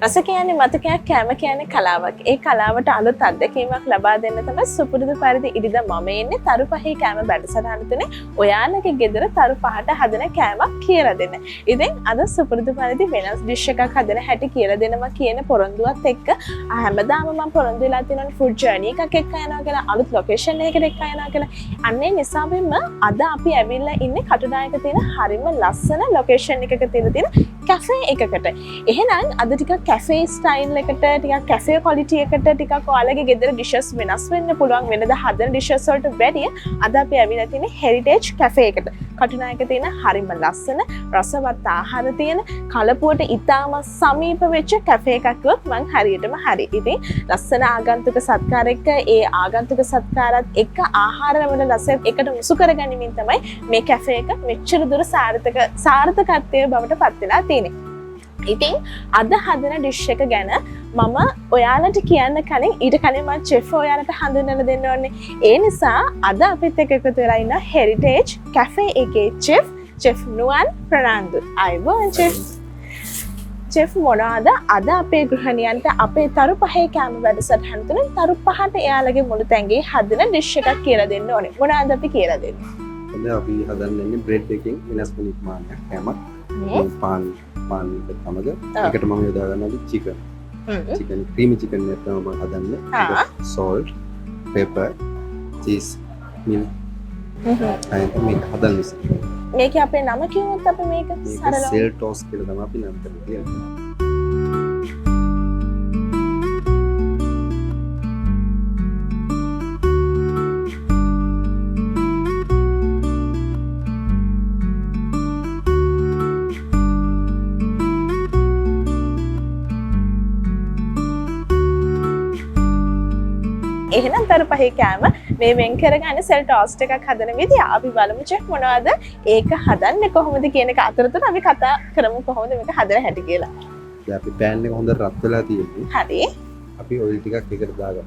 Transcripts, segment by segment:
රස කියන්නේ මතකයක්, කැම කියන්නේ කලාවක්. ඒ කලාවට අලුත් අත්දැකීමක් ලබා දෙන්න තමයි සුපුරුදු පරිදි ඉරිදා මම එන්නේ තරු පහේ කැම වැඩසටහන තුනේ ඔයාලගේ ගෙදර තරු පහට හදන කැමක් කියලා දෙන්න. ඉතින් අද සුපුරුදු පරිදි වෙනස් ඩිෂ් එකක් හදන හැටි කියලා දෙනවා කියන පොරොන්දුවත් එක්ක හැමදාම මම පොරොන්දු වෙලා තියෙනවා ෆුඩ් ජර්නි එකක් එක්ක යනවා කියලා, අලුත් ලොකේෂන් එකකට එක්ක යනවා කියලා. අන්නේ නිසාවෙන්ම අද අපි ඇවිල්ලා ඉන්නේ කටුනායක තියෙන හරිම ලස්සන ලොකේෂන් එකක තියෙන කැෆේ එකකට. එහෙනම් අද ටිකක් කැෆේ ස්ටයිල් එකට, ටිකක් කැෆේ ක්වොලිටි එකට, ටිකක් ඔයාලගේ ගෙදර ඩිෂස් වෙනස් වෙන්න පුළුවන් වෙනද හදන ඩිෂස් වලට වැඩිය අද අපි ඇවිල්ලා තියෙන්නේ හෙරිටේජ් කැෆේ එකට. කටුනායක තියෙන හරිම ලස්සන රසවත් ආහාර තියෙන කලපුවට ඉතාම සමීප වෙච්ච කැෆේ එකක් කිව්වොත් මං හරියටම හරි. ඉතින් ලස්සන ආගන්තුක සත්කාර එක්ක ඒ ආගන්තුක සත්කාරات එක්ක ආහාර වල රසය එකට මුසු කරගැනීමෙන් තමයි මේ කැෆේ එක මෙච්චර දුර සාර්ථකත්වයේ බවට පත් වෙලා තියෙන්නේ. ඉතින් අද හදන ඩිෂ් එක ගැන මම ඔයාලට කියන්න කලින් ඊට කලින් මම චෙෆ් ඔයාලට හඳුන්වලා දෙන්න ඕනේ. ඒ නිසා අද අපිත් එක්ක එකතු වෙලා ඉන්න හෙරිටේජ් කැෆේ එකේ චෙෆ් නුවන් ප්‍රනාන්දු. අයබෝන් චෙෆ් මොනවාද අද අපේ ගෘහණියන්ට අපේ තරු පහේ කැම වැඩසටහන තුලින් තරු පහට එයාලගේ මුළු තැඟේ හදන ඩිෂ් එකක් කියලා දෙන්න ඕනේ. මොනවාද අපි කියලා දෙන්නේ? අද අපි හදන්නේ බ්‍රෙඩ් එකකින් වෙනස් පරිමාණයක් කැමක්. පාන් එක සමග එකට මම යොදා ගන්නවා චිකන් ක්‍රීමි චිකන් එක තමයි මම හදන්නේ. Salt, pepper, cheese, milk. මේක හදන්නේ. මේකේ අපේ නම කිව්වොත් අපි මේක සරලව සෙල් ටෝස් කියලා තමයි අපි නම් කරන්නේ. එහෙනම් තරු පහේ කෑම මේ වෙන් කරගන්න සෙල් ටෝස්ට් එකක් හදන විදිය අපි බලමු චෙෆ් මොනවද ඒක හදන්නේ කොහොමද කියන එක අතරතුර අපි කතා කරමු කොහොමද මේක හදලා හැටි කියලා. දැන් අපි පෑන් එක හොඳට රත් වෙලා තියෙන්නේ. හරි. අපි ඔයිල් ටිකක් එකට දාගමු.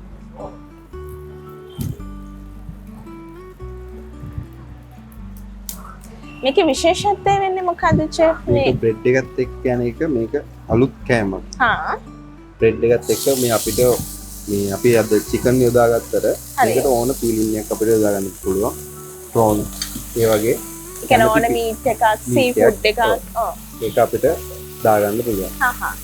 මේකේ විශේෂත්වය වෙන්නේ මොකද්ද චෙෆ්? මේක බ්‍රෙඩ් එකත් එක්ක යන එක මේක අලුත් කෑමක්. හා. බ්‍රෙඩ් එකත් එක්ක මේ අපිට මේ අපි අද චිකන් යොදාගත්තට මේකට ඕන පීලින් එකක් අපිට යොදා ගන්න පුළුවන්. ප්‍රෝන් ඒ වගේ. ඒ කියන්නේ ඕන මීට් එකක්, සී ෆුඩ් එකක්. ඔව්. ඒක අපිට දාගන්න පුළුවන්. හා හා.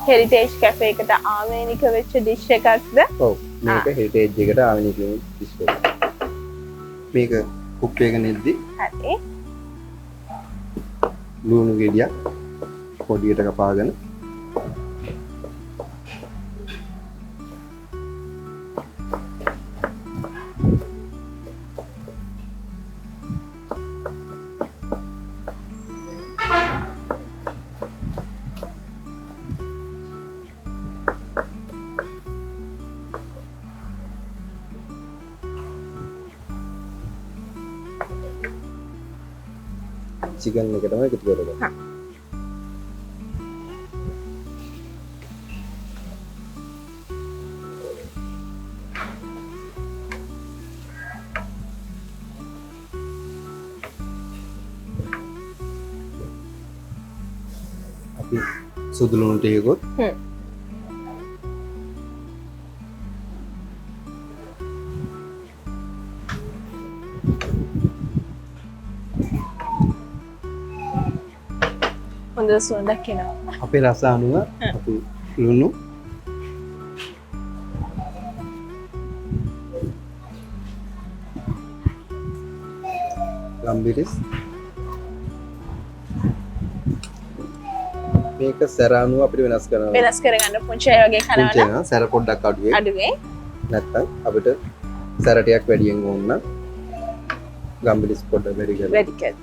හෙරිටේජ් කැෆේ එකට ආවේනික වෙච්ච ඩිෂ් එකක්ද? ඔව්. මේක හෙරිටේජ් එකට ආවේනික වෙච්ච ඩිෂ් එකක්. මේක කුක් වෙගෙන ඉද්දි හරි ලුණු ගෙඩියක් පොඩියට කපාගෙන චිකන් එකටම එකතු කරගන්න. හා. අපි සුදු ලුණු ටිකකුත් හොඳ සුවඳක් එනවා. අපේ රස අනුව අපි ලුණු ගම්බිරිස් මේක සැර අනුව අපිට වෙනස් කරනවා. වෙනස් කරගන්න පුංචි අය වගේ කනවනම් සැර පොඩ්ඩක් අඩුවේ. නැත්තම් අපිට සැර ටිකක් වැඩියෙන් ඕන නම් ගම්බිරිස් පොඩ්ඩක් වැඩි කරලා. වැඩි කර.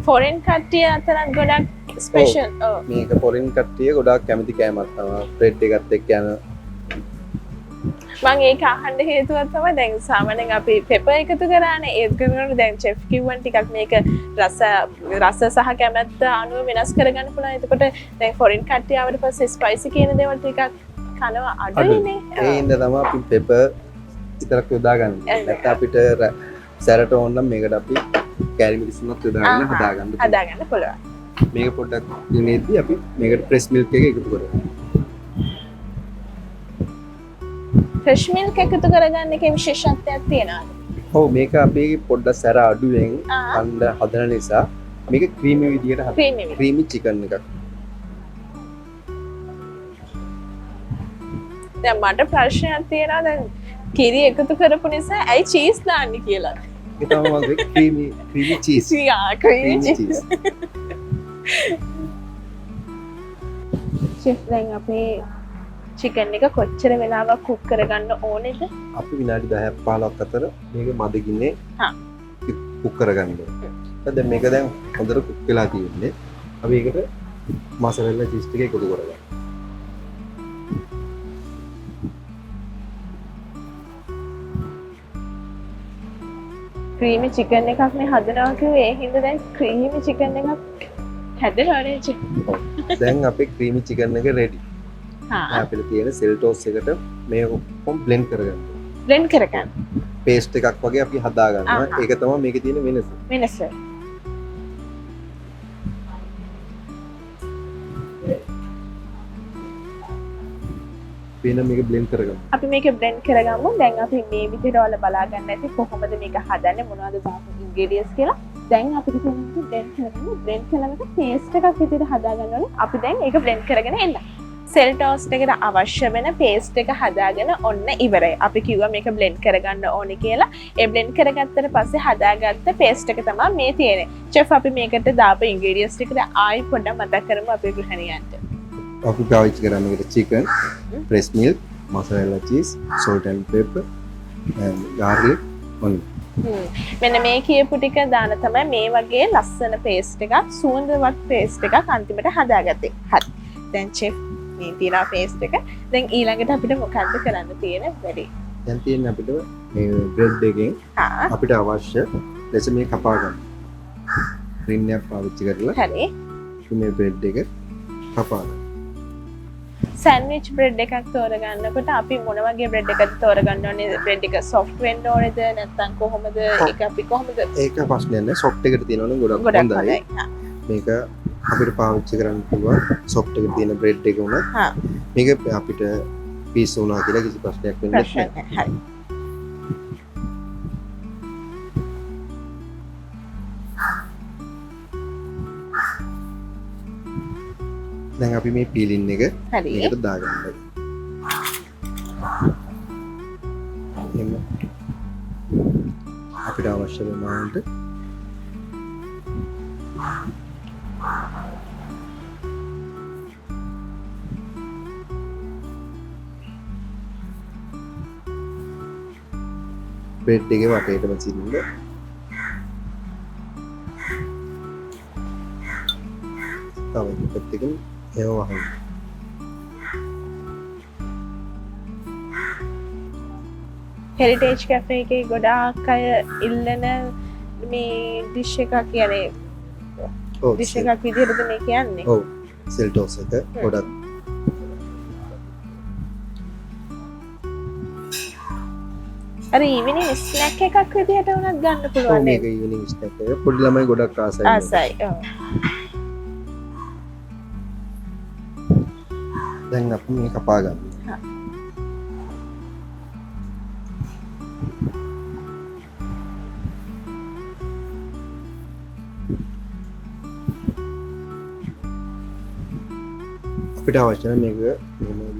ෆොරෙන් කට්ටිය අතරත් ගොඩක් ස්පෙෂල්. ඔව්. මේක ෆොරෙන් කට්ටිය ගොඩක් කැමති කෑමක් තමයි. බ්‍රෙඩ් එකත් එක්ක යන මම ඒක අහන්න හේතුවක් තමයි දැන් සාමාන්‍යයෙන් අපි පෙපර් එකතු කරානේ ඒක කරනකොට දැන් චෙෆ් කිව්වන් ටිකක් මේක රස සහ කැමැත්ත අනුව වෙනස් කරගන්න පුළුවන්. එතකොට දැන් ෆොරින් කට්ටිය ආවට පස්සේ ස්පයිසි කියන දේවල් ටිකක් කනවා අඩුයිනේ. ඒ හින්දා තමයි අපි පෙපර් විතරක් යොදාගන්නේ. නැත්නම් අපිට සැරට ඕන නම් මේකට අපි කැරි මිරිස් යොදාගෙන හදාගන්න පුළුවන්. මේක පොඩ්ඩක් දිනේදී අපි මේකට ෆ්‍රෙෂ් මිල්ක් එක එකතු කරමු. ෆ්‍රෙෂ් මිල්ක් එකතු කරගන්න එකේ විශේෂත්වයක් තියනවාද? ඔව් මේක අපි පොඩ්ඩක් සැර අඩුවෙන් අන්න හදන නිසා මේක ක්‍රීමි විදියට හදනවා. ක්‍රීමි චිකන් එකක්. දැන් මට ප්‍රශ්නයක් තියෙනවා දැන් කිරි එකතු කරපු නිසා ඇයි චීස් දාන්නේ කියලා. ඒක තමයි ක්‍රීමි චීස්. ක්‍රීමි චීස්. චෙෆ් දැන් අපේ චිකන් එක කොච්චර වෙලාවක් කුක් කරගන්න ඕනේද? අපි විනාඩි 10ක් 15ක් අතර මේක මදගින්නේ කුක් කරගන්න ඕනේ. දැන් මේක දැන් හොඳට කුක් වෙලා තියෙන්නේ. අපි ඒකට මසරෙල්ලා චීස් ටික එකතු කරගන්න. ක්‍රීමි චිකන් එකක් මේ හදනවා කිව්වේ ඒ හින්දා දැන් ක්‍රීමි චිකන් එකක් හැදෙනවා නේද? දැන් අපේ ක්‍රීමි චිකන් එක රෙඩි. අපිට තියෙන සෙල් ටෝස් එකට මේ ඔක්කොම බ්ලෙන්ඩ් කරගන්න. බ්ලෙන්ඩ් කරගන්න. පේස්ට් එකක් වගේ අපි හදා ගන්නවා. ඒක තමයි මේකේ තියෙන වෙනස. වෙනස. වෙන මේක බ්ලෙන්ඩ් කරගමු. අපි මේක බ්ලෙන්ඩ් කරගමු. දැන් අපි මේ විදිහට ඔයාලා බලා ගන්න ඇති කොහොමද මේක හදන්නේ මොනවද දාපු ඉන්ග්‍රීඩියන්ට්ස් කියලා. දැන් අපිට තියෙන්නේ බ්ලෙන්ඩ් කරගන්න. බ්ලෙන්ඩ් කළාම පේස්ට් එකක් විදිහට හදා ගන්න ඕනේ. අපි දැන් ඒක බ්ලෙන්ඩ් කරගෙන එන්න. සෙල් ටෝස්ට් එකට අවශ්‍ය වෙන පේස්ට් එක හදාගෙන ඔන්න ඉවරයි. අපි කිව්වා මේක බ්ලෙන්ඩ් කරගන්න ඕනේ කියලා. ඒ බ්ලෙන්ඩ් කරගත්තට පස්සේ හදාගත්ත පේස්ට් එක තමයි මේ තියෙන්නේ. චෙෆ් අපි මේකට දාපු ඉන්ග්‍රීඩියන්ට්ස් ටික ආයි පොඩ්ඩක් මතක් කරමු අපේ ගෘහණියන්ට. අපි පාවිච්චි කරන්නේ මේකට chicken, fresh milk, mozzarella cheese, salt and pepper and garlic only. මෙන්න මේ කියපු ටික දාන තමයි මේ වගේ ලස්සන පේස්ට් එකක් සුවඳවත් පේස්ට් එකක් අන්තිමට හදාගත්තේ. හරි. දැන් චෙෆ් මේ තියෙන පේස්ට් එක දැන් ඊළඟට අපිට මොකද්ද කරන්න තියෙන වැඩේ? දැන් තියෙන්නේ අපිට මේ බ්‍රෙඩ් එකෙන් අපිට අවශ්‍ය ලෙස මේ කපා ගන්න. රින්නයක් පාවිච්චි කරලා හරි. මේ බ්‍රෙඩ් එක කපා ගන්න. සෑන්ඩ්විච් බ්‍රෙඩ් එකක් තෝරගන්නකොට අපි මොන වගේ බ්‍රෙඩ් එකක්ද තෝරගන්න ඕනේ? බ්‍රෙඩ් එක සොෆ්ට් වෙන්න ඕනේද නැත්නම් කොහොමද? ඒක අපි කොහොමද? ඒක ප්‍රශ්නයක් නෑ. සොෆ්ට් එකට තියෙනවනේ ගොඩක් හොඳයි. මේක අපිට පාවිච්චි කරන්න පුළුවන් සොෆ්ට් එකට තියෙන බ්‍රෙඩ් එක උනත්. මේක අපිට පීස් වුණා කියලා කිසි ප්‍රශ්නයක් වෙන්නේ නැහැ. හරි. දැන් අපි මේ පීලින් එක මේකට දාගන්නයි. එහෙම අපිට අවශ්‍ය වෙනවට බ්‍රෙඩ් එකේ වටේටම සින්න තව එක පැත්තකින් ඒව වහන්න. හෙරිටේජ් කැෆේ එකේ ගොඩාක් අය ඉල්ලන මේ ඩිෂ් එකක් කියන්නේ ඩිෂ් එකක් විදිහටද මේ කියන්නේ? ඔව්. සෙල් ටෝස් එක ගොඩක් අර ඉවිනිං ස්නැක් එකක් විදිහට උනත් ගන්න පුළුවන් නේද? මේක ඉවිනිං ස්නැක් එක පොඩි ළමයි ගොඩක් ආසයි. ආසයි. ඔව්. දැන් අපි මේ කපා ගන්න. අපිට අවශ්‍ය මේක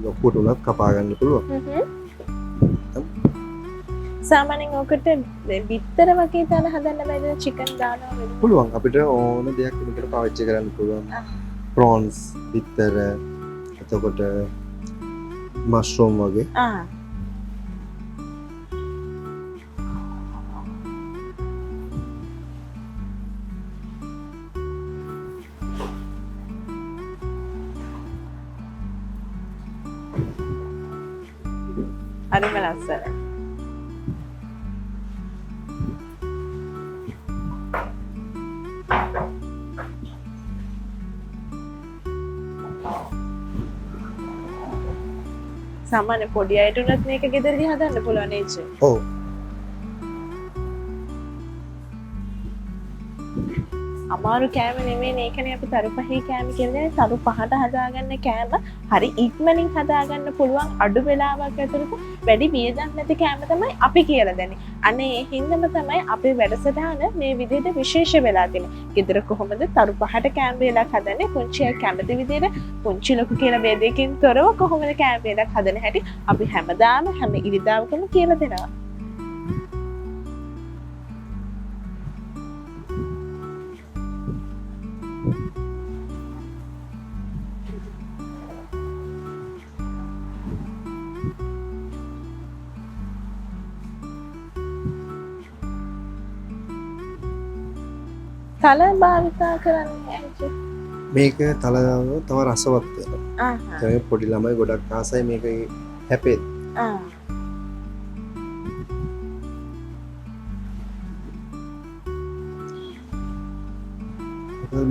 ලොකුට උනත් කපා ගන්න පුළුවන්. සාමාන්‍යයෙන් ඔකට බිත්තර වගේ දාලා හදන්න බැරිද චිකන් දානවා වෙන? පුළුවන්. අපිට ඕන දෙයක් මේකට පාවිච්චි කරන්න පුළුවන්. ප්‍රෝන්ස්, බිත්තර, එතකොට මෂ්රූම් වගේ. අරුම ලස්සන. සාමාන්‍ය පොඩි අයට උනත් මේක ගෙදරදී හදන්න පුළුවන් නේද? ඔව්. අමාරු කෑම නෙමෙයි ඒකනේ අපි තරු පහේ කෑම කියන්නේ. තරු පහට හදාගන්න කෑම හරි ඉක්මනින් හදාගන්න පුළුවන් අඩු වෙලාවක් ඇතුළත වැඩි වියදම් නැති කෑම තමයි අපි කියලා දෙන්නේ. අනේ ඒ හින්දාම තමයි අපේ වැඩසටහන මේ විදිහට විශේෂ වෙලා තියෙන්නේ. ගෙදර කොහොමද තරු පහට කෑම වේලක් හදන්නේ? පුංචි අය කැමති විදිහට පුංචි ලොකු කියලා ભેදයකින් තොරව කොහොමද කෑම වේලක් හදන හැටි අපි හැමදාම හැම ඉරිදාවකම කියලා දෙනවා. තල භාවිතා කරන්නේ මේක තලව තව රසවත් වෙනවා. ඒ පොඩි ළමයි ගොඩක් ආසයි මේක හැපෙත්.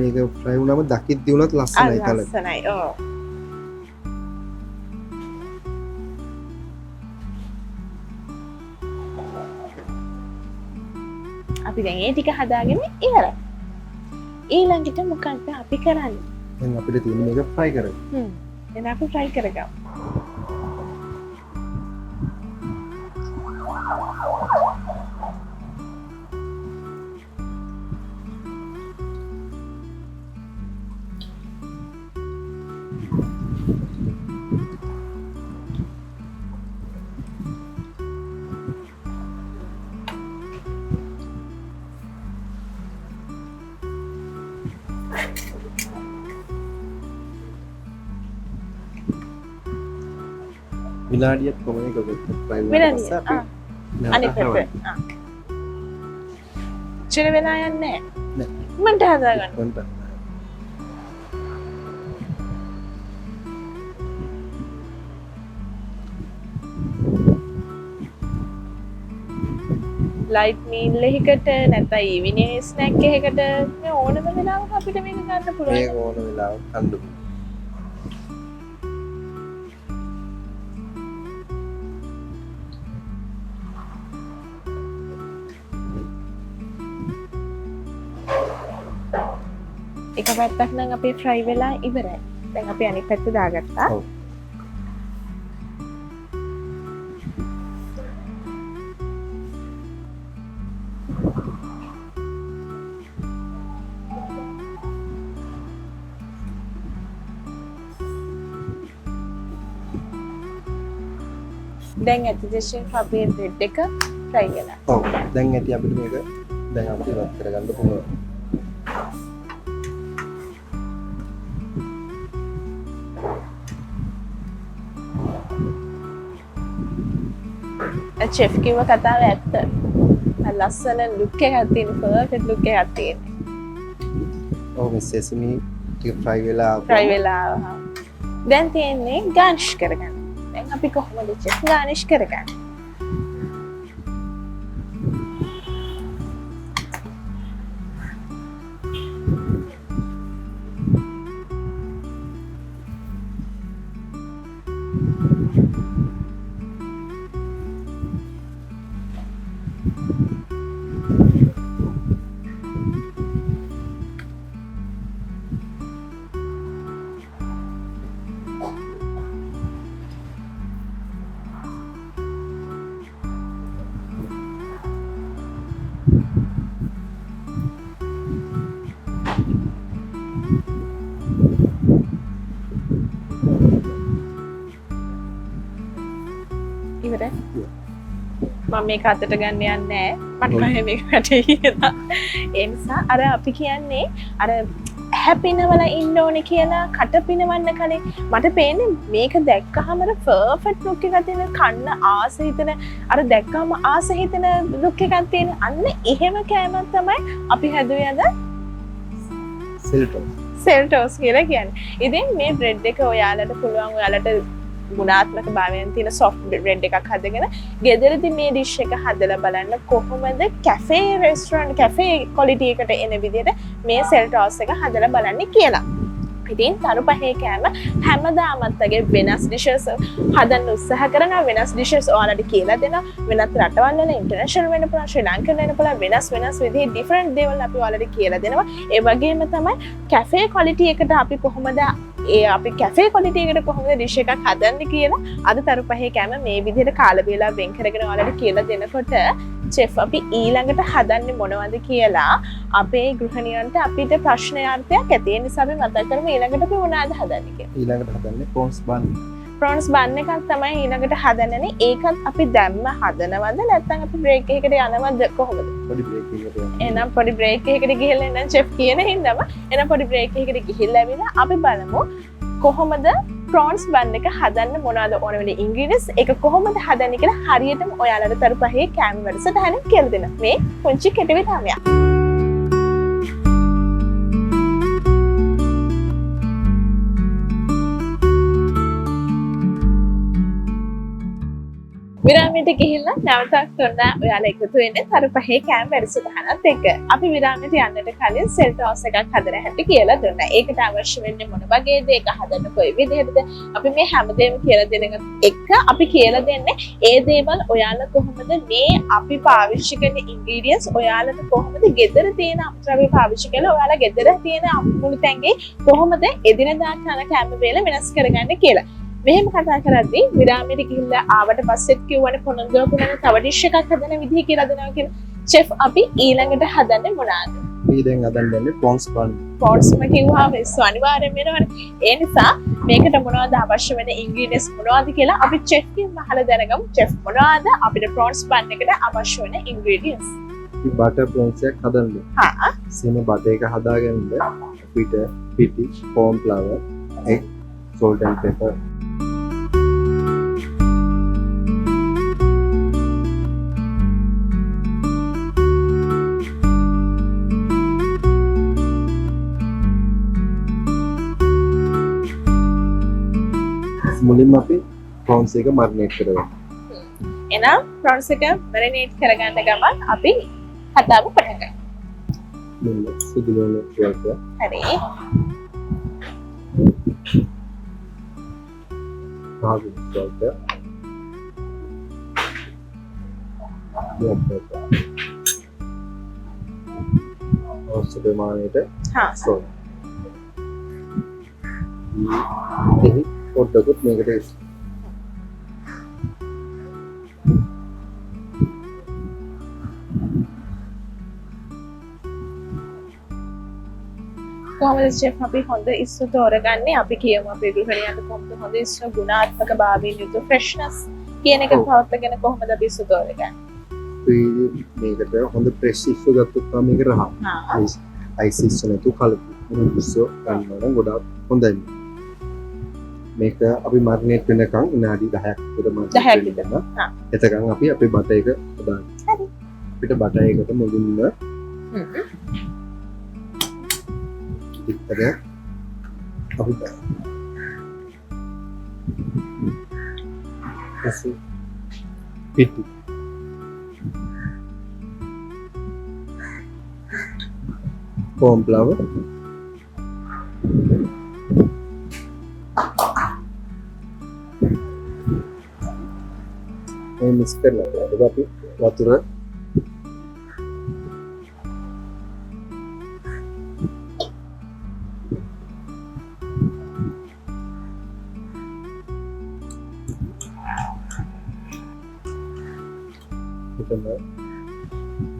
මේක ෆ්‍රයි වුණාම දකිද්දි උනත් ලස්සනයි තල. ලස්සනයි. ඔව්. අපි දැන් ඒ ටික හදාගෙන ඉවරයි. ඊළඟට මොකක්ද අපි කරන්නේ? දැන් අපිට තියෙන මේක ෆ්‍රයි කරගන්න. දැන් අපි ෆ්‍රයි කරගමු. විනාඩියක් කොහොමද කරන්නේ? ෆ්‍රයි විනාඩියක්. වුණාම අනිත් පැත්ත. චිර වෙලා යන්නේ නෑ. මන්ට හදාගන්න. වන්ට. ලයිට් මීල් එකකට නැත්නම් ඊවිනිං ස්නැක් එකකට මේ ඕනම වෙලාවක අපිට මේක ගන්න පුළුවන්. මේක ඕන වෙලාවක කන්න පුළුවන්. එක පැත්තක් නම් අපේ ෆ්‍රයි වෙලා ඉවරයි. දැන් අපි අනිත් පැත්ත දාගත්තා. ඔව්. දැන් ඇතිදේශයෙන් අපේ බ්‍රෙඩ් එක ෆ්‍රයි වෙලා. ඔව්. දැන් ඇති අපිට මේක දැන් අපිට ඉවත් කරගන්න පුළුවන්. චෙෆ් කිව්ව කතාව ඇත්ත. ලස්සන ලුක් එකක් තියෙන පර්ෆෙක්ට් ලුක් එකක් තියෙන. ඔව් මේ සෙසමි ටික ෆ්‍රයි වෙලා දැන් තියෙන්නේ ගාර්නිෂ් කරගන්න. දැන් අපි කොහොමද චෙෆ් ගාර්නිෂ් කරගන්නේ? ඉවරයි. මම මේක අතට ගන්න යන්නේ නැහැ. මට බය මේක වැටේ කියලා. ඒ නිසා අර අපි කියන්නේ අර හැපිනවල ඉන්න ඕනේ කියලා කට පිනවන්න කලින් මට පේන්නේ මේක දැක්කහම අර පර්ෆෙක්ට් ලුක් එකක් තියෙන කන්න ආස හිතන අර දැක්කම ආස හිතන ලුක් එකක් තියෙන අන්න එහෙම කෑමක් තමයි අපි හැදුවේ අද සෙල් ටෝස් කියලා කියන්නේ. ඉතින් මේ බ්‍රෙඩ් එක ඔයාලට පුළුවන් ඔයාලට ගුණාත්මක භාවයෙන් තියෙන සොෆ්ට් බ්‍රෙඩ් එකක් හදගෙන ගෙදරදී මේ ඩිෂ් එක හදලා බලන්න කොහොමද කැෆේ රෙස්ටොරන්ට් කැෆේ ක්වොලිටි එකට එන විදිහට මේ සෙල් ටෝස් එක හදලා බලන්න කියලා. ඉතින් තරු පහේ කෑම හැමදාමත් වගේ වෙනස් ඩිෂස් හදන්න උත්සාහ කරනවා. වෙනස් ඩිෂස් ඔයාලට කියලා දෙනවා. වෙනත් රටවල් වල ඉන්ටර්නැෂනල් වෙන්න පුළුවන්, ශ්‍රී ලංකන් වෙන්න පුළුවන්, වෙනස් විදිහේ ඩිෆරන්ට් දේවල් අපි ඔයාලට කියලා දෙනවා. ඒ වගේම තමයි කැෆේ ක්වොලිටි එකට අපි කොහොමද අපි කැෆේ ක්වොලිටි එකට කොහොමද ඩිෂ් එකක් හදන්නේ කියලා අද තරු පහේ කෑම මේ විදිහට කාල වේලා වෙන් කරගෙන ඔයාලට කියලා දෙනකොට චෙෆ් අපි ඊළඟට හදන්නේ මොනවද කියලා අපේ ගෘහණියන්ට අපිට ප්‍රශ්නාර්ථයක් ඇති. ඒ නිසා අපි මතක් කරමු ඊළඟට අපි මොනවද හදන්නේ කියලා. ඊළඟට හදන්නේ ප්‍රොන්ස් බන්. ප්‍රොන්ස් බන් එකක් තමයි ඊළඟට හදන්නේ. ඒකත් අපි දැම්ම හදනවද නැත්නම් අපි බ්‍රේක් එකකට යනවද කොහොමද? පොඩි බ්‍රේක් එකකට යනවා. එහෙනම් පොඩි බ්‍රේක් එකකට ගිහලා එන්න චෙෆ් කියන හින්දාම එහෙනම් පොඩි බ්‍රේක් එකකට ගිහිල්ලා ඇවිල්ලා අපි බලමු කොහොමද ප්‍රොන්ස් බන් එක හදන්න මොනවද ඕන වෙන ඉන්ග්‍රීඩියන්ට්ස් ඒක කොහොමද හදන්නේ කියලා හරියටම ඔයාලට තරු පහේ කෑම වැඩසටහනින් කියලා දෙන්න. මේ පුංචි කෙටි විතරමයක්. විරාමයට ගිහිල්ලා නැවතත් ඔන්න ඔයාලා එකතු වෙන්නේ තරු පහේ කෑම වැඩසටහනත් එක්ක. අපි විරාමයට යන්නට කලින් සෙල් ටෝස් එකක් හදන හැටි කියලා දුන්නා. ඒකට අවශ්‍ය වෙන්නේ මොන වගේද? ඒක හදන්න කොයි විදිහටද? අපි මේ හැමදේම කියලා දෙන එක අපි කියලා දෙන්නේ ඒ දේවල් ඔයාලා කොහොමද මේ අපි පාවිච්චි කරන ඉන්ග්‍රීඩියන්ට්ස් ඔයාලට කොහොමද ගෙදර තියෙන අමුද්‍රව්‍ය පාවිච්චි කරලා ඔයාලා ගෙදර තියෙන මුළු තැන්ගේ කොහොමද එදිනදා කන කෑම වේල වෙනස් කරගන්නේ කියලා. මෙහෙම කතා කරද්දී විරාමයට ගිහිල්ලා ආවට පස්සෙත් කිව්වනේ පොනන්දුවකුනේ තව ඩිෂ් එකක් හදන විදිහ කියලා දෙනවා කියලා. චෙෆ් අපි ඊළඟට හදන්නේ මොනවාද? අපි දැන් හදන්නේ ප්‍රොන්ස් බන්. ප්‍රොන්ස්ම කිව්වම ඒක අනිවාර්යෙන් වෙනවනේ. ඒ නිසා මේකට මොනවද අවශ්‍ය වෙන ඉන්ග්‍රීඩියන්ට්ස් මොනවද කියලා අපි චෙෆ් කින් අහලා දැනගමු. චෙෆ් මොනවද අපිට ප්‍රොන්ස් බන් එකට අවශ්‍ය වෙන ඉන්ග්‍රීඩියන්ට්ස්? අපි බටර් ප්‍රොන්ස් එකක් හදන්න. හා සීම බටර් එක හදාගන්න අපිට පිටි, corn flour, egg, salt and pepper. මුලින්ම අපි ප්‍රොන්ස් එක මැරිනේට් කරගමු. එහෙනම් ප්‍රොන්ස් එක මැරිනේට් කරගන්න ගමන් අපි කතාව පටන් ගමු. මුලින්ම සුදු ලුණු ටිකක් හරි. පාගු ටිකක්. අවශ්‍ය ප්‍රමාණයට හා සෝල්. එහි පොඩ්ඩකුත් මේකට කොහොමද චෙෆ් අපි හොඳ ඉස්සු තෝරගන්නේ? අපි කියමු අපේ ගෘහණියන්ට කොහොමද හොඳ ඉස්සු ගුණාත්මක භාවයෙන් යුතු ෆ්‍රෙෂ්නස් කියන එක පවත්වාගෙන කොහොමද අපි ඉස්සු තෝරගන්නේ? මේකට හොඳ ප්‍රෙස් ඉස්සු ගත්තොත් තමයි මේක රහ. හා අයිස් ඉස්සු නැතු කලපු ඉස්සු ගන්නවා නම් ගොඩාක් හොඳයි. මේක අපි මැරිනේට් වෙනකන් විනාඩි 10ක් විතර මැරිනේට් වෙනවා. එතකන් අපි අපේ බටර් එක හදාගන්න. හරි. අපිට බටර් එකට මුලින්ම ඉතින් අපි පිටි corn flour මේ මික්ස් කරලා ඊට අපි වතුර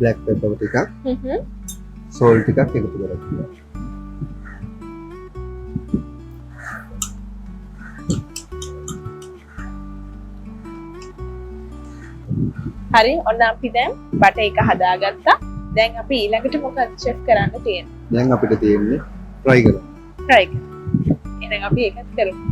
black pepper ටිකක් salt ටිකක් එකතු කරගන්නවා. හරි ඔන්න අපි දැන් බටර් එක හදාගත්තා. දැන් අපි ඊළඟට මොකක්ද චෙෆ් කරන්න තියෙන්නේ? දැන් අපිට තියෙන්නේ fry කරන්න. fry කරන්න. එහෙනම් අපි ඒකත් කරමු.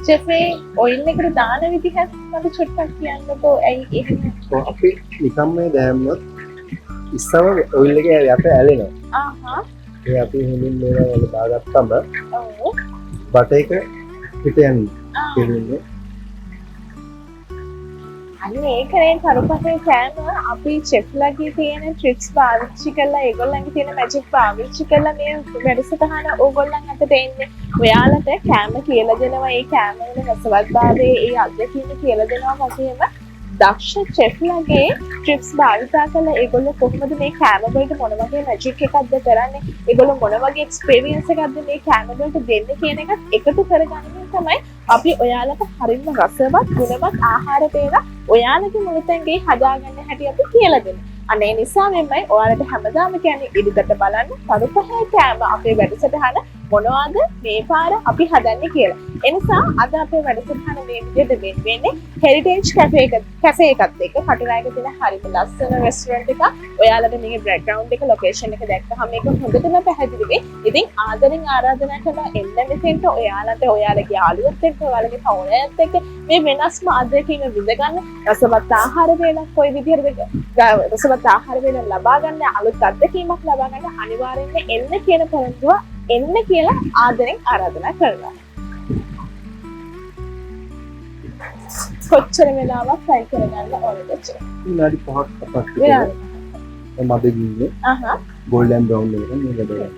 චෙෆ් මේ ඔයිල් එකට දාන විදිහ මට චුට්ටක් කියන්නකෝ. ඇයි එහෙම? අපි නිකම්ම දැම්මොත් ඉස්සම ඔයිල් එක යට ඇලෙනවා. ආහා. ඒ අපි හිමින් මේවා වල දාගත්තම ඔව්. බට එක පිට යන්නේ. අන්න ඒකනේ කරුපහේ කෑම අපි චෙෆ්ලාගේ තියෙන ට්‍රික්ස් පාවිච්චි කරලා ඒගොල්ලන්ගේ තියෙන මැජික් පාවිච්චි කරලා මේ වැඩසටහන ඕගොල්ලන් අතට එන්නේ. ඔයාලට කෑම කියලා දෙනවා. ඒ කෑම වල රසවත්භාවයේ ඒ අත්දැකීම කියලා දෙනවා වගේම දක්ෂ චෙෆ්ලාගේ ට්‍රික්ස් භාවිතා කරලා ඒගොල්ලෝ කොහොමද මේ කෑම වලට මොන වගේ මැජික් එකක්ද කරන්නේ? ඒගොල්ලෝ මොන වගේ එක්ස්පීරියන්ස් එකක්ද මේ කෑම වලට දෙන්නේ කියන එකත් එකතු කරගන්න තමයි අපි ඔයාලට හරිම රසවත් ගුණවත් ආහාර තේරා ඔයාලගේ මුළුතැන්ගේ හදාගන්න හැටි අපි කියලා දෙනවා. අනේ නිසා මෙම්මයි ඔයාලට හැමදාම කියන්නේ ඉදිකට බලන්න කරුපහේ කෑම අපේ වැඩසටහන මොනවද මේ පාර අපි හදන්නේ කියලා. ඒ නිසා අද අපේ වැඩසටහන මේ විදිහට වෙන්නේ හෙරිටේජ් කැෆේ එකත් එක්ක කටුනායක තියෙන හරිම ලස්සන රෙස්ටුරන්ට් එකක්. ඔයාලට මේකේ බෑග්ග්‍රවුන්ඩ් එක ලොකේෂන් එක දැක්කහම මේක හොඳටම පැහැදිලි වෙයි. ඉතින් ආදරෙන් ආරාධනා කරනවා එන්න මෙතෙන්ට ඔයාලට ඔයාලගේ යාළුවොත් එක්ක ඔයාලගේ පවුලත් එක්ක මේ වෙනස්ම අත්දැකීම විඳ ගන්න. රසවත් ආහාර වේලක් කොයි විදිහටද රසවත් ආහාර වේල ලබා ගන්න අලුත් අත්දැකීමක් ලබා ගන්න අනිවාර්යෙන්ම එන්න කියන පරන්දුව එන්න කියලා ආදරෙන් ආරාධනා කරනවා. කොච්චර වෙලාවක් ෆ්‍රයි කරගන්න ඕනද? විනාඩි 5ක් 7ක් විතර. මද ගින්නේ. ගෝල්ඩන් බ්‍රවුන් එකෙන් මේක දෙන්න.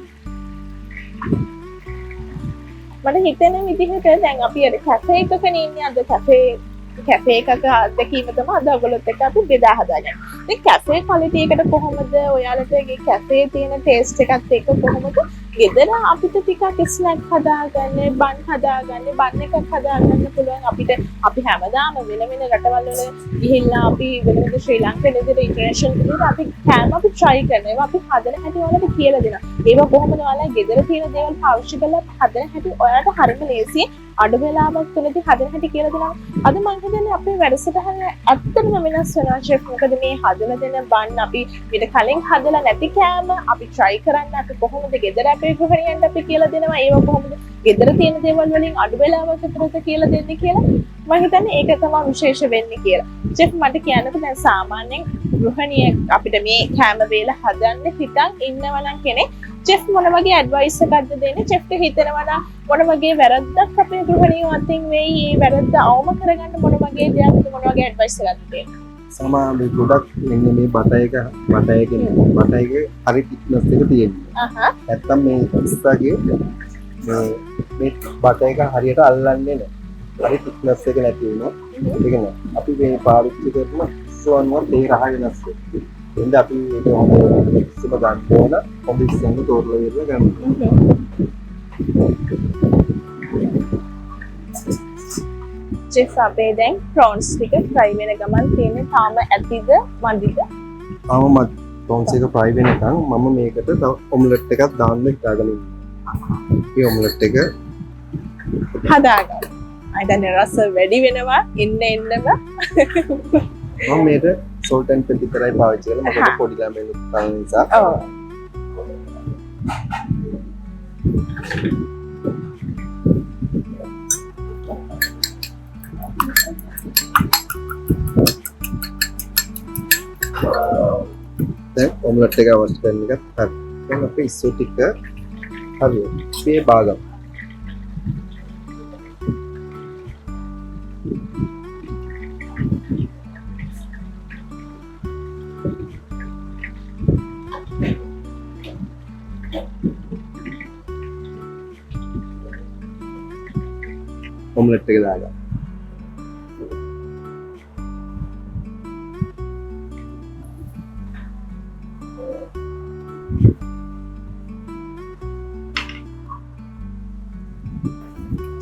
මට හිතෙන විදිහට දැන් අපි අර කැෆේ එකක ඉන්නේ අද කැෆේ එකක අත්දැකීම තමයි අද ඔයගොල්ලොත් එක්ක අපි බෙදා හදාගන්නේ. ඉතින් කැෆේ ක්වොලිටි එකට කොහොමද ඔයාලට මේ කැෆේ තියෙන ටේස්ට් එකත් එක්ක කොහොමද ගෙදර අපිට ටිකක් ස්නැක් හදාගන්න, බන් හදාගන්න, බන් එකක් හදාගන්න පුළුවන් අපිට. අපි හැමදාම වෙන වෙන රටවල් වල ගිහිල්ලා අපි වෙන වෙන ශ්‍රී ලංකාවේ විදිහට ඉන්ටර්නැෂනල් විදිහට අපි කෑම අපි try කරනවා. ඒවා අපි හදන හැටි ඔයාලට කියලා දෙනවා. ඒවා කොහොමද ඔයාලා ගෙදර තියෙන දේවල් පාවිච්චි කරලා හදන හැටි ඔයාලට හරිම ලේසියි. අඩු වෙලාවක් තුලදී හදන හැටි කියලා දෙනවා. අද මම හිතන්නේ අපේ වැඩසටහන ඇත්තටම වෙනස් වෙනවා chef. මොකද මේ හදලා දෙන බන් අපි ඊට කලින් හදලා නැති කෑම අපි try කරන්න අපි කොහොමද ගෙදර අපේ ගෘහණියන්ට අපි කියලා දෙනවා. ඒව කොහොමද ගෙදර තියෙන දේවල් වලින් අඩු වෙලාවක් විතරද කියලා දෙන්නේ කියලා මම හිතන්නේ ඒක තමයි විශේෂ වෙන්නේ කියලා. chef මට කියන්නකෝ දැන් සාමාන්‍යයෙන් ගෘහණියෙක් අපිට මේ කෑම වේල හදන්න හිතන් ඉන්නවා නම් කෙනෙක් chef මොන වගේ ඇඩ්වයිස් එකක්ද දෙන්නේ? chef එක හිතනවා නම් මොන වගේ වැරද්දක් අපේ ගෘහණියෝ අතින් වෙයි? මේ වැරද්ද අවම කරගන්න මොන වගේ දෙයක්ද මොන වගේ ඇඩ්වයිස් එකක්ද දෙන්නේ? සමහර ගොඩක් මෙන්න මේ බට එක හරි ටික්නස් එක තියෙනවා. නැත්තම් මේ ඉස්සගේ මේ බට එක හරියට අල්ලන්නේ නැහැ. හරි ටික්නස් එක නැති වෙනවා. ඒක නෑ. අපි මේ පාවිච්චි කරන සෝන්වත් ඒ රහ වෙනස් වෙනවා. එඳ අපි ඒක හොඳට ඉස්සම ගන්න ඕන. හොඳ ඉස්සෙන් තෝරලා ඉරලා ගන්න. chef අපේ දැන් prawns ටික fry වෙන ගමන් තියෙන්නේ තාම ඇතිද මදිද? තාම මත් prawns එක fry වෙනකන් මම මේකට තව ඔම්ලට් එකක් දාන්න හිතාගෙන ඉන්නවා. මේ ඔම්ලට් එක හදාගන්න. අයිතන රස වැඩි වෙනවා එන්නම මම මේක salt and pepper විතරයි පාවිච්චි කරලා මොකද පොඩි ළමයින් උත්සාහ නිසා. ඔව්. දැන් ඔම්ලට් එක අවශ්‍ය කරන එකත් හරි. දැන් අපි ඉස්සු ටික හරියට මේ භාගම් ඔම්ලට් එක දාගන්න.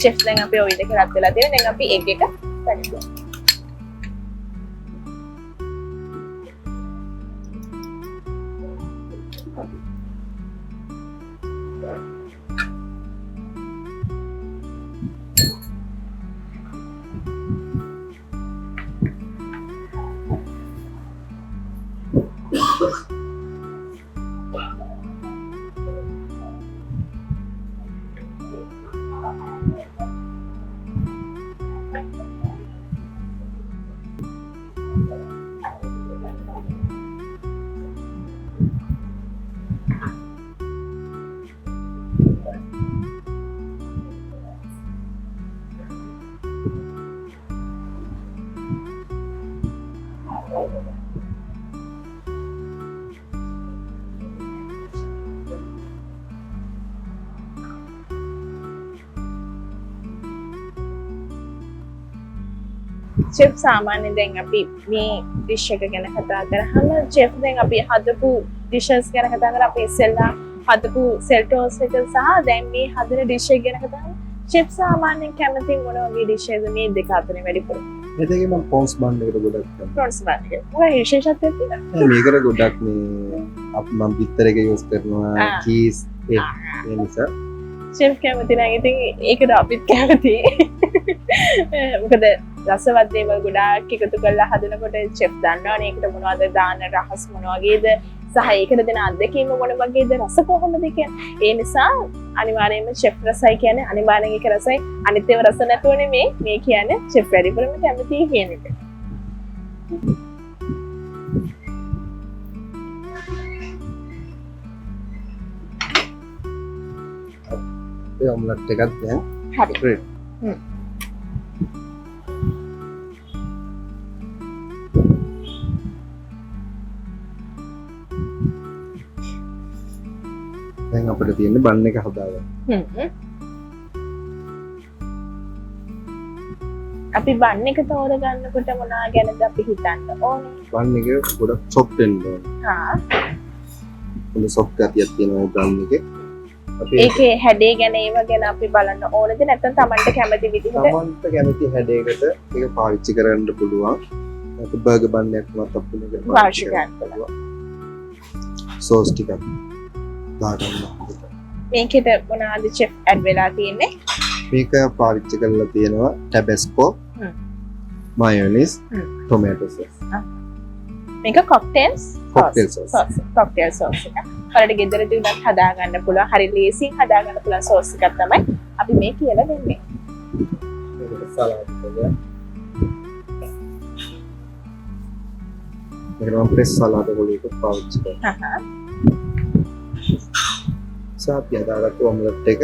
chef දැන් අපි ඔය දෙක රත් වෙලා තියෙන. දැන් අපි egg එක ගන්නවා. චෙෆ් සාමාන්‍යයෙන් දැන් අපි මේ ඩිෂ් එක ගැන කතා කරාම චෙෆ් දැන් අපි හදපු ඩිෂස් ගැන කතා කරා අපි ඉස්සෙල්ලා හදපු සෙල් ටෝස් එක සහ දැන් මේ හදන ඩිෂ් එක ගැන කතා කරා චෙෆ් සාමාන්‍යයෙන් කැමති මොන වගේ ඩිෂ් එකද මේ දෙක අතරින් වැඩිපුර මේකේ මම පොන්ස් බන් එකට ගොඩක් කැමතියි. ප්‍රොන්ස් බන් එක. මොකද විශේෂත්වයක් තියෙනවා? මේකට ගොඩක් මේ මම බිත්තර එක යූස් කරනවා චීස් ඒ නිසා චෙෆ් කැමති නම් ඉතින් ඒකට අපිත් කැමතියි. මොකද රසවත් දේවල් ගොඩාක් එකතු කරලා හදනකොට චෙෆ් දන්නවනේ ඒකට මොනවද දාන්න රහස් මොන වගේද සහ ඒකට දෙන අත්දැකීම මොන වගේද රස කොහොමද කියන්නේ. ඒ නිසා අනිවාර්යයෙන්ම චෙෆ් රසයි කියන්නේ අනිවාර්යෙන් ඒක රසයි. අනිත් ඒවා රස නැතුව නෙමේ මේ කියන්නේ චෙෆ් වැඩිපුරම කැමතියි කියන එක. ඒ ඔම්ලට් එකක් දැන් හරි. දැන් අපිට තියෙන්නේ බන් එක හදාගන්න. අපි බන් එක තෝරගන්නකොට මොනවා ගැනද අපි හිතන්න ඕනේ? බන් එක ගොඩක් සොෆ්ට් වෙන්න ඕනේ. හා. හොඳ සොෆ්ට් ගතියක් තියෙනවා බන් එකේ. අපි ඒකේ හැඩේ ගැන ඒව ගැන අපි බලන්න ඕනද නැත්නම් Tamanට කැමති විදිහට? තමන්ට කැමති හැඩයකට ඒක පාවිච්චි කරන්න පුළුවන්. ඒක බර්ගර් බන් එකක් මත අපිට පාවිච්චි කරන්න පුළුවන්. සෝස් ටිකක් දාගන්න. මේකෙට මොනවද චෙෆ් ඇඩ් වෙලා තියෙන්නේ? මේක පාවිච්චි කරලා තියෙනවා ටැබස්කෝ, මයොනීස්, ටොමැටෝ සෝස්. මේක කොක්ටේල්ස් කොක්ටේල් සෝස්. කොක්ටේල් සෝස් එක. ඔයාලට ගෙදරදී උනත් හදා ගන්න පුළුවන්. හරි ලේසියෙන් හදා ගන්න පුළුවන් සෝස් එකක් තමයි අපි මේ කියලා දෙන්නේ. මේක සලාඩ් එක. මේක නම් ප්‍රෙස් සලාඩ් වලට පාවිච්චි කරනවා. සාපි හදාගත්තු ඔම්ලට් එක.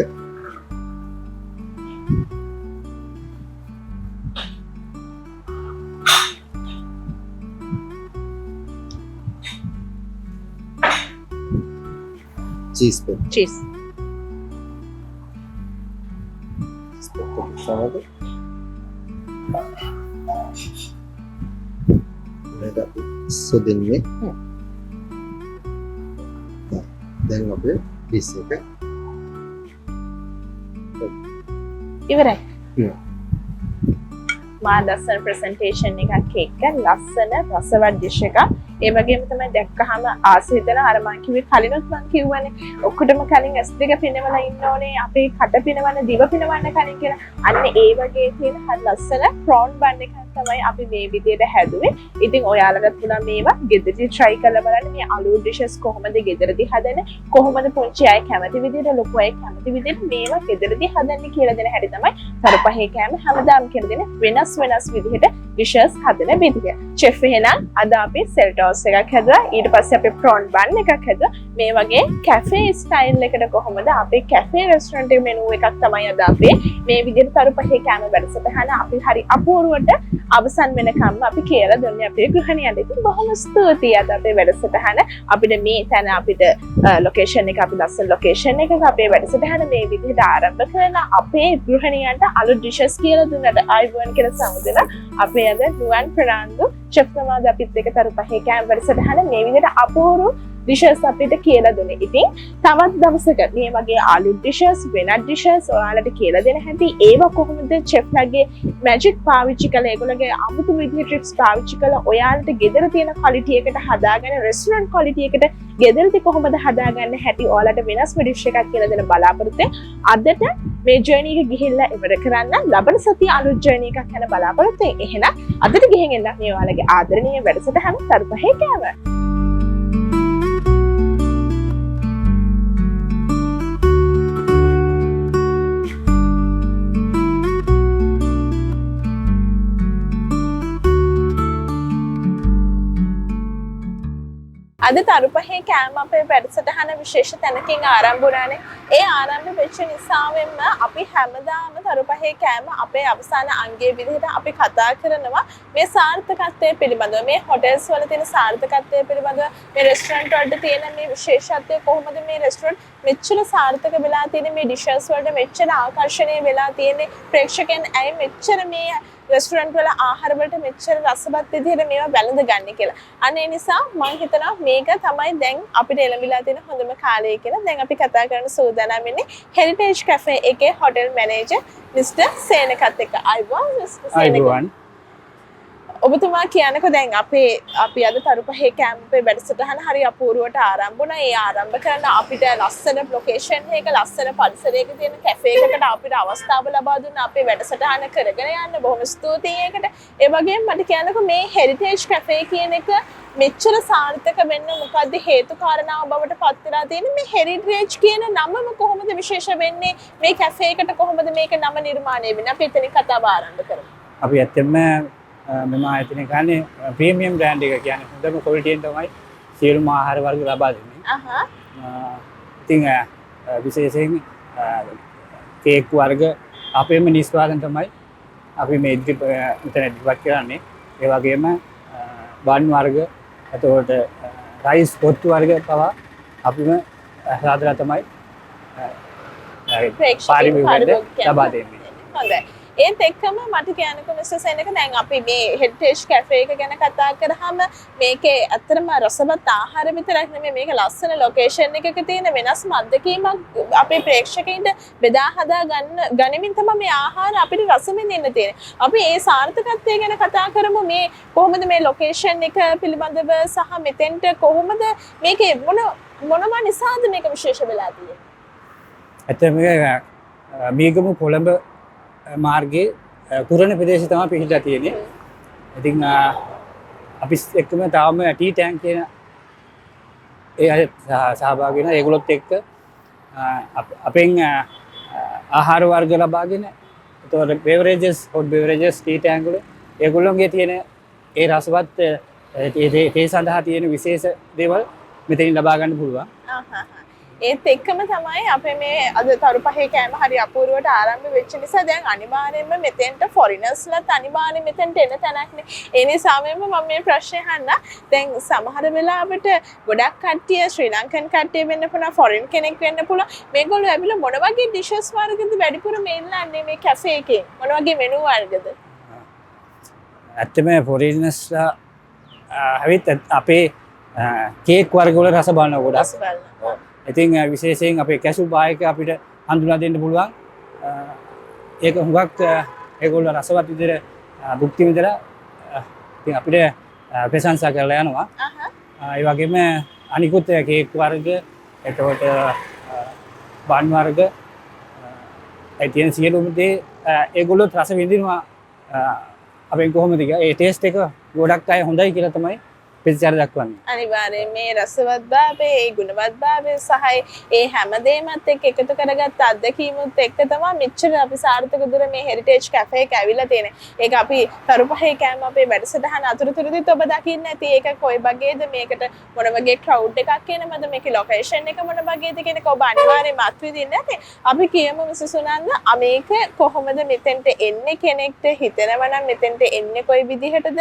चीज पे චීස්. සමග මේක සොදින්නේ දැන් අපේ ඩිස් එක ඉවරයි. Yeah. මා ලස්සන ප්‍රසන්ටේෂන් එකක් එක්ක ලස්සන රසවත් ඩිෂ් එකක්. ඒ වගේම තමයි දැක්කහම ආස හිතන අර මං කිව්වේ කලිනුත් මං කිව්වනේ ඔක්කොටම කලින් S2 පිනවලා ඉන්න ඕනේ අපේ කට පිනවන්න දිව පිනවන්න කලින් කියලා. අන්න ඒ වගේ තියෙන හරි ලස්සන ප්‍රෝන් බන් එකක් තමයි අපි මේ විදියට හැදුවේ. ඉතින් ඔයාලටත් පුළුවන් මේවා ගෙදරදී try කරලා බලන්න මේ අලු dishes කොහොමද ගෙදරදී හදන්නේ කොහොමද පුංචි අය කැමති විදියට ලොකු අය කැමති විදියට මේවා ගෙදරදී හදන්නේ කියලා දෙන හැටි තමයි තරපහේ කෑම හැමදාම කියලා දෙන වෙනස් විදිහට dishes හදන විදිය. chef එහෙනම් අද අපි සෙල් ටෝස් එකක් හැදුවා. ඊට පස්සේ අපි prawn bun එකක් හැදුවා. මේ වගේ cafe style එකකට කොහොමද අපේ cafe restaurant එකේ menu එකක් තමයි අද අපි මේ විදිහට තරපහේ කෑම වැඩසටහන අපි හරි අපූර්වට අවසන් වෙනකම් අපි කියලා දුන්නේ අපේ ගෘහණියන්ට. ඉතින් බොහොම ස්තුතියි අද අපේ වැඩසටහන අපිට මේ තැන අපිට location එක අපි ලස්සන location එකක අපේ වැඩසටහන මේ විදිහට ආරම්භ කරන අපේ ගෘහණියන්ට අලුත් dishes කියලා දුන්නට ආයුබෝවන් කියලා සමුදෙන අපේ අද නුවන් ප්‍රනාන්දු chef නමාද අපිත් එක්ක තරපහේ කෑම වැඩසටහන මේ විදිහට අපූර්ව dishes අපිට කියලා දුන්නේ. ඉතින් තවත් දවසක මේ වගේ අලුත් dishes වෙනත් dishes ඔයාලට කියලා දෙන හැටි ඒවා කොහොමද chef ලගේ magic පාවිච්චි කරලා ඒගොල්ලෝගේ අමුතු විදිහේ tips පාවිච්චි කරලා ඔයාලට ගෙදර තියෙන quality එකට හදාගෙන restaurant quality එකට ගෙදරදී කොහොමද හදාගන්න හැටි ඔයාලට වෙනස්ම dish එකක් කියලා දෙන බලාපොරොත්තු අදට මේ journey එක ගිහිල්ලා ඉවර කරන්න ලබන සතිය අලුත් journey එකක් යන බලාපොරොත්තු. එහෙනම් අදට ගිහින් එන්න මේ ඔයාලගේ ආදරණීය වැඩසටහන තරපහේ කෑම. අද තරුපහේ කෑම අපේ වැඩසටහන විශේෂ තැනකින් ආරම්භ වුණානේ. ඒ ආරම්භ වෙච්ච නිසාවෙන්ම අපි හැමදාම තරුපහේ කෑම අපේ අවසාන අංගයේ විදිහට අපි කතා කරනවා මේ සාර්ථකත්වය පිළිබඳව, මේ හොටෙල්ස් වල තියෙන සාර්ථකත්වය පිළිබඳව, මේ රෙස්ටොරන්ට් වලට තියෙන මේ විශේෂත්වය කොහොමද මේ රෙස්ටොරන්ට් මෙච්චර සාර්ථක වෙලා තියෙන්නේ, මේ ඩිෂස් වලට මෙච්චර ආකර්ෂණීය වෙලා තියෙන්නේ, ප්‍රේක්ෂකයන් ඇයි මෙච්චර මේ රෙස්ටොරන්ට් වල ආහාර වලට මෙච්චර රසවත් විදිහට මේවා වැළඳ ගන්න කියලා. අන්න ඒ නිසා මම හිතනවා මේක තමයි දැන් අපිට එළඹිලා තියෙන හොඳම කාලය කියලා. දැන් අපි කතා කරන සූදානම් ඉන්නේ හෙරිටේජ් කැෆේ එකේ හොටෙල් මැනේජර් මිස්ටර් සේනකත් එක්ක. අයිබෝන් මිස්ටර් සේනක. ඔබතුමා කියනකො දැන් අපි අද තරුපහේ කැම්පේ වැඩසටහන හරි අපූර්වට ආරම්භ වුණා. ඒ ආරම්භ කරන අපිට ලස්සන ලොකේෂන් එක ලස්සන පරිසරයක තියෙන කැෆේ එකකට අපිට අවස්ථාව ලබා දුන්න අපේ වැඩසටහන කරගෙන යන්න බොහොම ස්තුතියි ඒකට. ඒ වගේම මට කියනකො මේ හෙරිටේජ් කැෆේ කියන එක මෙච්චර සාර්ථක වෙන්න මොකද්ද හේතු කාරණාව බවට පත් වෙලා තියෙන්නේ? මේ හෙරිටේජ් කියන නමම කොහොමද විශේෂ වෙන්නේ? මේ කැෆේ එකට කොහොමද මේක නම නිර්මාණය වෙන්නේ? අපි එතනින් කතාව ආරම්භ කරමු. අපි ඇත්තෙන්ම මෙම ආයතනය ගන්නේ ප්‍රීමියම් බ්‍රෑන්ඩ් එක කියන්නේ හොඳම ක්වොලිටියෙන් තමයි සියලුම ආහාර වර්ග ලබා දෙන්නේ. ඉතින් විශේෂයෙන් කේක් වර්ග අපේම නිෂ්පාදන තමයි අපි මේ මෙතන ඉදිරිපත් කරන්නේ. ඒ වගේම බන් වර්ග, එතකොට රයිස් පොත්තු වර්ග පවා අපිම සාදලා තමයි පාරිභෝගිකයන්ට ලබා දෙන්නේ. හොඳයි. ඒත් එක්කම මට කියන්නකො මිස්ටර් සේනක දැන් අපි මේ හෙරිටේජ් කැෆේ එක ගැන කතා කරාම මේකේ ඇත්තටම රසවත් ආහාර විතරක් නෙමෙයි මේක ලස්සන ලොකේෂන් එකක තියෙන වෙනස්ම අත්දැකීමක් අපේ ප්‍රේක්ෂකයින්ට බෙදා හදා ගනිමින් තමයි මේ ආහාර අපිට රස විඳින්න තියෙන්නේ. අපි ඒ සාර්ථකත්වය ගැන කතා කරමු. මේ කොහොමද මේ ලොකේෂන් එක පිළිබඳව සහ මෙතෙන්ට කොහොමද මේකේ මොනවා නිසාද මේක විශේෂ වෙලා තියෙන්නේ? ඇත්තටම මේකම කොළඹ මාර්ගයේ කුරණ ප්‍රදේශය තමයි පිහිටලා තියෙන්නේ. ඉතින් අපි එක්කම තාම ටී ටැංක් කියන ඒ අය සහභාගී වෙනවා. ඒගොල්ලොත් එක්ක අපෙන් ආහාර වර්ග ලබාගෙන එතකොට බෙවරේජස්, හොට් බෙවරේජස් ටී ටැංක් වල ඒගොල්ලොන්ගේ තියෙන ඒ රසවත් ඒ සඳහා තියෙන විශේෂ දේවල් මෙතනින් ලබා ගන්න පුළුවන්. ඒත් එක්කම තමයි අපේ මේ අද තරුපහේ කෑම හරි අපූර්වට ආරම්භ වෙච්ච නිසා දැන් අනිවාර්යයෙන්ම මෙතෙන්ට ෆොරිනර්ස්ලාත් අනිවාර්යයෙන් මෙතෙන්ට එන තැනක්නේ. ඒ නිසාම මම මේ ප්‍රශ්නේ අහන්න. දැන් සමහර වෙලාවට ගොඩක් කට්ටිය ශ්‍රී ලංකන් කට්ටිය වෙන්න පුළුවන්, ෆොරින් කෙනෙක් වෙන්න පුළුවන්. මේගොල්ලෝ ඇවිල්ලා මොන වගේ ඩිෂස් වර්ගද වැඩිපුර මෙන්නන්නේ මේ කැෆේ එකේ? මොන වගේ මෙනු වර්ගද? ඇත්තම ෆොරිනර්ස්ලා හැවිත් අපේ කේක් වර්ග වල රස බලන ගොඩක්. ඉතින් විශේෂයෙන් අපේ කැසු බායක අපිට හඳුනා දෙන්න පුළුවන්. ඒක හුඟක් ඒගොල්ලෝ රසවත් විදිහට භුක්ති විඳලා ඉතින් අපිට ප්‍රශංසා කරලා යනවා. ඒ වගේම අනිකුත් කේක් වර්ග, එතකොට බන් වර්ග, ඒ තියෙන සියලුම දේ ඒගොල්ලෝ රස විඳිනවා. අපෙන් කොහොමද ඒ ටේස්ට් එක ගොඩක් අය හොඳයි කියලා තමයි ප්‍රතිචාර දක්වන්නේ. අනිවාර්යයෙන් මේ රසවත්භාවය, ඒ ගුණවත්භාවය සහ ඒ හැමදේමත් එක්ක එකතු කරගත්ත අත්දැකීමුත් එක්ක තමයි මෙච්චර අපි සාර්ථක දුර මේ හෙරිටේජ් කැෆේ එක ඇවිල්ලා තියෙන්නේ. ඒක අපි තරුපහේ කෑම අපේ වැඩසටහන අතුරුතුරුදිත් ඔබ දකින්න ඇති. ඒක කොයි වගේද, මේකට මොන වගේ ක්‍රවුඩ් එකක් එනවද, මේකේ ලොකේෂන් එක මොන වගේද කියන එක ඔබ අනිවාර්යයෙන්ම අත්විඳින්න ඇති. අපි කියමු මිසස් සුනන්ද මේක කොහොමද මෙතෙන්ට එන්නේ කෙනෙක්ට හිතෙනවා නම් මෙතෙන්ට එන්නේ කොයි විදිහටද,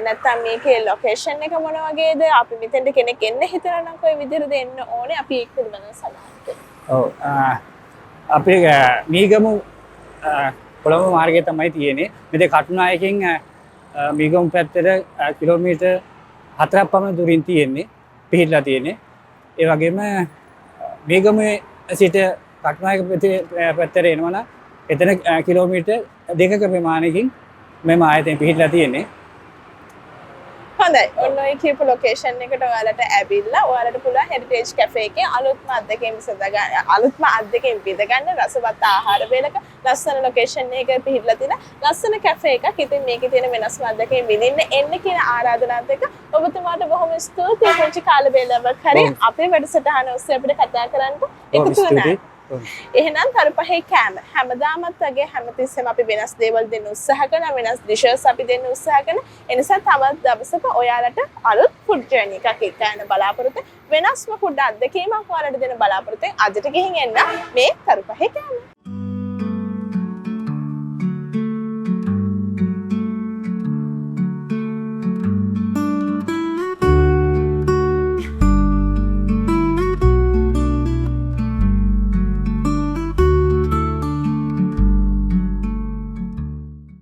නැත්නම් මේකේ ලොකේෂන් එක මොන වගේද, අපි මෙතෙන්ට කෙනෙක් එන්න හිතනවා නම් කොයි විදිහටද එන්න ඕනේ, අපි ඒක පිළිබඳව සඳහන් කරමු. ඔව් අපේ මීගමු කොළඹ මාර්ගය තමයි තියෙන්නේ. මෙතේ කටුනායකින් මීගමු පැත්තට කිලෝමීටර් 4ක් පමණ දුරින් තියෙන්නේ, පිහිටලා තියෙන්නේ. ඒ වගේම මීගමේ සිට කටුනායක පැත්තට එනවා නම් එතන කිලෝමීටර් 2ක ප්‍රමාණයකින් මෙම ආයතනය පිහිටලා තියෙන්නේ. හොඳයි. ඔන්න ඔය කියපු ලොකේෂන් එකට ඔයාලට ඇවිල්ලා ඔයාලට පුළුවන් හෙරිටේජ් කැෆේ එකේ අලුත්ම අත්දැකීම් විඳ ගන්න රසවත් ආහාර වේලක ලස්සන ලොකේෂන් එකක පිහිටලා තියෙන ලස්සන කැෆේ එකක්. ඉතින් මේකේ තියෙන වෙනස්ම අත්දැකීම් විඳින්න එන්න කියන ආරාධනාවත් එක්ක ඔබතුමාට බොහොම ස්තුතියි. පුංචි කාල වේලාවක් හරි අපේ වැඩසටහන ඔස්සේ අපිට කතා කරන්න එකතු වුණා. එහෙනම් තරුපහේ කෑම හැමදාමත් වගේ හැමතිස්සෙම අපි වෙනස් දේවල් දෙන්න උත්සාහ කරනවා, වෙනස් ඩිෂස් අපි දෙන්න උත්සාහ කරනවා. ඒ නිසා තවත් දවසක ඔයාලට අලුත් ෆුඩ් ජර්නි එකක් එක්ක යන බලාපොරොත්තු වෙනස්ම ෆුඩ් අත්දැකීමක් ඔයාලට දෙන්න බලාපොරොත්තු අදට ගිහින් එන්න මේ තරුපහේ කෑම.